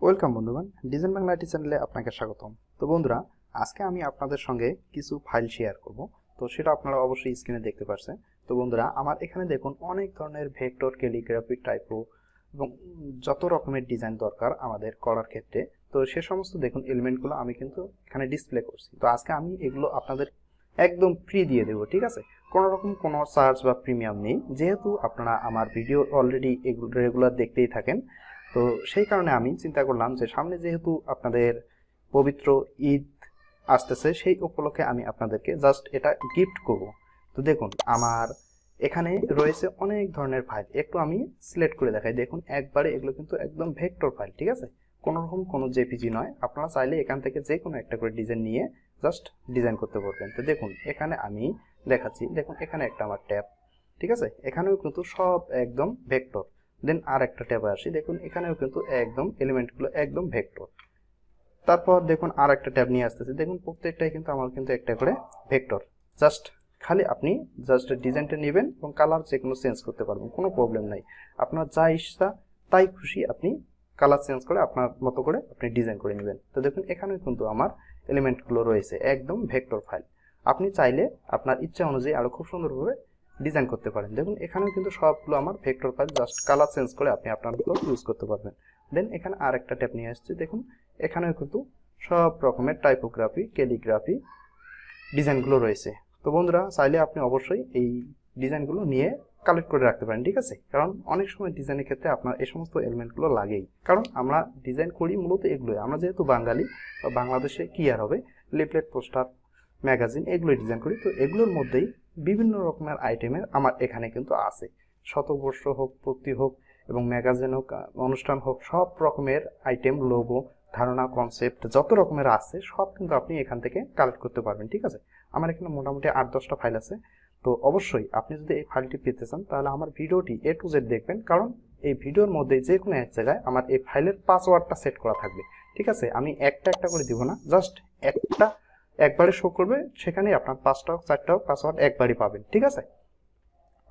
Welcome বন্ধুগণ, design Bangla IT চ্যানেলে আপনাকে স্বাগতম। তো বন্ধুরা, আজকে আমি আপনাদের সঙ্গে কিছু ফাইল শেয়ার করব। তো সেটা আপনারা অবশ্যই স্ক্রিনে দেখতে পাচ্ছেন। তো বন্ধুরা, আমার এখানে দেখুন অনেক ধরনের ভেক্টর, ক্যালিগ্রাফি, টাইপো এবং যত রকমের ডিজাইন দরকার আমাদের করার ক্ষেত্রে, তো সে সমস্ত দেখুন এলিমেন্টগুলো আমি কিন্তু এখানে ডিসপ্লে করছি। তো আজকে আমি এগুলো আপনাদের একদম ফ্রি দিয়ে দেবো, ঠিক আছে? কোনো রকম কোনো চার্জ বা প্রিমিয়াম নেই, যেহেতু আপনারা আমার ভিডিও অলরেডি এগুলো রেগুলার দেখতেই থাকেন। তো সেই কারণে আমি চিন্তা করলাম যে সামনে যেহেতু আপনাদের পবিত্র ঈদ আসতেছে, সেই উপলক্ষে আমি আপনাদেরকে জাস্ট এটা গিফট করব। তো দেখুন, আমার এখানে রয়েছে অনেক ধরনের ফাইল, একটু আমি সিলেক্ট করে দেখাই। দেখুন একবারে এগুলো কিন্তু একদম ভেক্টর ফাইল, ঠিক আছে? কোনো রকম কোনো জেপিজি নয়। আপনারা চাইলে এখান থেকে যে কোনো একটা করে ডিজাইন নিয়ে জাস্ট ডিজাইন করতে পারবেন। তো দেখুন এখানে আমি দেখাচ্ছি, দেখুন এখানে একটা আমার ট্যাব, ঠিক আছে? এখানেও কিন্তু সব একদম ভেক্টর। দেন আর একটা ট্যাবে আসি, দেখুন এখানেও কিন্তু একদম এলিমেন্টগুলো একদম ভেক্টর। তারপর দেখুন আর একটা ট্যাব নিয়ে আসতেছি, দেখুন প্রত্যেকটাই কিন্তু আমার কিন্তু একটা করে ভেক্টর। জাস্ট খালি আপনি জাস্ট ডিজাইনটা নেবেন এবং কালার যে কোনো চেঞ্জ করতে পারবেন, কোনো প্রবলেম নাই। আপনার যা ইচ্ছা তাই খুশি আপনি কালার চেঞ্জ করে আপনার মতো করে আপনি ডিজাইন করে নেবেন। তো দেখুন এখানেও কিন্তু আমার এলিমেন্টগুলো রয়েছে একদম ভেক্টর ফাইল। আপনি চাইলে আপনার ইচ্ছা অনুযায়ী আরও খুব সুন্দরভাবে ডিজাইন করতে পারেন। দেখুন এখানেও কিন্তু সবগুলো আমার vector file, just colour change করে আপনি আপনার মতো ইউজ করতে পারবেন। দেন এখানে আর একটা ট্যাব নিয়ে আসছি, দেখুন এখানেও কিন্তু সব রকমের টাইপোগ্রাফি, ক্যালিগ্রাফি ডিজাইনগুলো রয়েছে। তো বন্ধুরা, চাইলে আপনি অবশ্যই এই ডিজাইনগুলো নিয়ে কালেক্ট করে রাখতে পারেন, ঠিক আছে? কারণ অনেক সময় ডিজাইনের ক্ষেত্রে আপনার এই সমস্ত এলিমেন্টগুলো লাগেই, কারণ আমরা ডিজাইন করি মূলত এগুলোই। আমরা যেহেতু বাঙালি, বাংলাদেশে কি আর হবে, লিফলেট, পোস্টার, ম্যাগাজিন এগুলোই ডিজাইন করি। তো এগুলোর মধ্যেই বিভিন্ন রকমের আইটেমের আমার এখানে কিন্তু আছে। শতবর্ষ হোক, পূর্তি হোক এবং ম্যাগাজিন হোক, অনুষ্ঠান হোক, সব রকমের আইটেম, লোগো, ধারণা, কনসেপ্ট যত রকমের আছে সব কিন্তু আপনি এখান থেকে কালেক্ট করতে পারবেন, ঠিক আছে? আমার এখানে মোটামুটি 8-10টা ফাইল আছে। তো অবশ্যই আপনি যদি এই ফাইলটি পেতে চান তাহলে আমার ভিডিওটি A to Z দেখবেন, কারণ এই ভিডিওর মধ্যে যে কোনো এক জায়গায় আমার এই ফাইলের পাসওয়ার্ডটা সেট করা থাকবে, ঠিক আছে? আমি একটা একটা করে দিব না, জাস্ট একটা একবারে শো করবে, সেখানে আপনার 5টা হোক 4টা হোক পাসওয়ার্ড একবারই পাবেন, ঠিক আছে?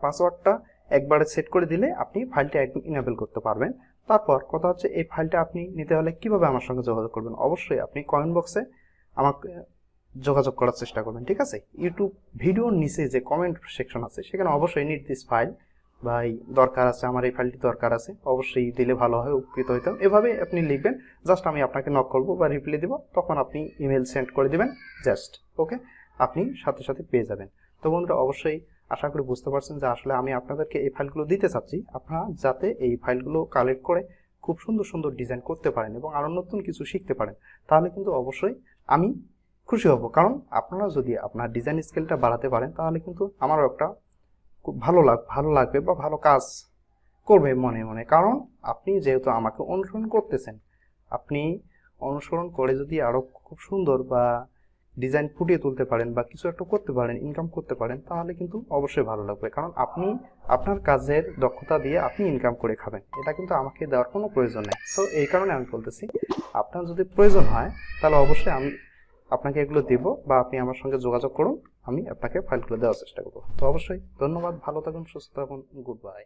পাসওয়ার্ডটা একবারে সেট করে দিলে আপনি ফাইলটা একদম ইনেবল করতে পারবেন। তারপর কথা হচ্ছে, এই ফাইলটা আপনি নিতে হলে কিভাবে আমার সঙ্গে যোগাযোগ করবেন? অবশ্যই আপনি কমেন্ট বক্সে আমাকে যোগাযোগ করার চেষ্টা করবেন, ঠিক আছে? ইউটিউব ভিডিওর নিচে যে কমেন্ট সেকশন আছে সেখানে অবশ্যই নিড দিস ফাইল, ভাই দরকার আছে, আমার এই ফাইলটি দরকার আছে, অবশ্যই দিলে ভালো হয়, উপকৃত হইতাম, এভাবে আপনি লিখবেন। জাস্ট আমি আপনাকে নক করব বা রিপ্লাই দিব, তখন আপনি ইমেল সেন্ড করে দিবেন, জাস্ট ওকে, আপনি সাথে সাথে পেয়ে যাবেন। তো বন্ধুরা, অবশ্যই আশা করি বুঝতে পারছেন যে আসলে আমি আপনাদেরকে এই ফাইলগুলো দিতে চাচ্ছি, আপনারা যাতে এই ফাইলগুলো কালেক্ট করে খুব সুন্দর সুন্দর ডিজাইন করতে পারেন এবং আরও নতুন কিছু শিখতে পারেন। তাহলে কিন্তু অবশ্যই আমি খুশি হব, কারণ আপনারা যদি আপনার ডিজাইন স্কিলটা বাড়াতে পারেন তাহলে কিন্তু আমারও একটা খুব ভালো লাগবে বা ভালো কাজ করবে মনে মনে। কারণ আপনি যেহেতু আমাকে অনুসরণ করতেছেন, আপনি অনুসরণ করে যদি আরও খুব সুন্দর বা ডিজাইন ফুটিয়ে তুলতে পারেন বা কিছু একটা করতে পারেন, ইনকাম করতে পারেন, তাহলে কিন্তু অবশ্যই ভালো লাগবে। কারণ আপনি আপনার কাজের দক্ষতা দিয়ে আপনি ইনকাম করে খাবেন, এটা কিন্তু আমাকে দেওয়ার কোনো প্রয়োজন নেই। সো এই কারণে আমি বলতেছি, আপনার যদি প্রয়োজন হয় তাহলে অবশ্যই আমি আপনাকে এগুলো দেব বা আপনি আমার সঙ্গে যোগাযোগ করুন, আমি আপনাকে ফাইলগুলো দেওয়ার চেষ্টা করব। তো অবশ্যই ধন্যবাদ, ভালো থাকুন, সুস্থ থাকুন, গুড বাই।